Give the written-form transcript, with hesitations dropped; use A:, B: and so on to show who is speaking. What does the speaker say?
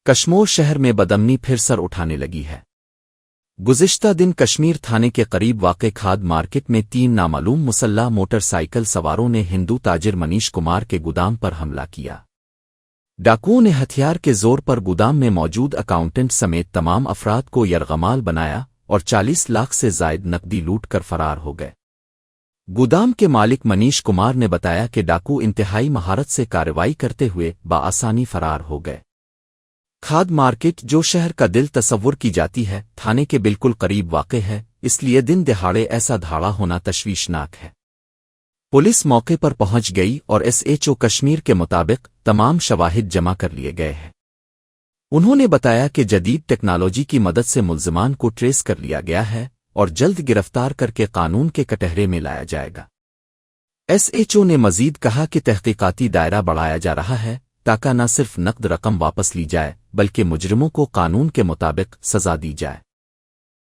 A: کشمور شہر میں بدامنی پھر سر اٹھانے لگی ہے۔ گزشتہ دن کشمیر تھانے کے قریب واقع کھاد مارکیٹ میں 3 نامعلوم مسلح موٹر سائیکل سواروں نے ہندو تاجر منیش کمار کے گودام پر حملہ کیا۔ ڈاکوؤں نے ہتھیار کے زور پر گودام میں موجود اکاؤنٹنٹ سمیت تمام افراد کو یرغمال بنایا اور 40 لاکھ سے زائد نقدی لوٹ کر فرار ہو گئے۔ گودام کے مالک منیش کمار نے بتایا کہ ڈاکو انتہائی مہارت سے کارروائی کرتے ہوئے بآسانی فرار ہو گئے۔ کھاد مارکیٹ، جو شہر کا دل تصور کی جاتی ہے، تھانے کے بالکل قریب واقع ہے، اس لیے دن دہاڑے ایسا دھاڑا ہونا تشویشناک ہے۔ پولیس موقع پر پہنچ گئی اور ایس ایچ او کشمیر کے مطابق تمام شواہد جمع کر لیے گئے ہیں۔ انہوں نے بتایا کہ جدید ٹیکنالوجی کی مدد سے ملزمان کو ٹریس کر لیا گیا ہے اور جلد گرفتار کر کے قانون کے کٹہرے میں لایا جائے گا۔ ایس ایچ او نے مزید کہا کہ تحقیقاتی دائرہ بڑھایا جا رہا ہے تاکہ نہ صرف نقد رقم واپس لی جائے بلکہ مجرموں کو قانون کے مطابق سزا دی جائے۔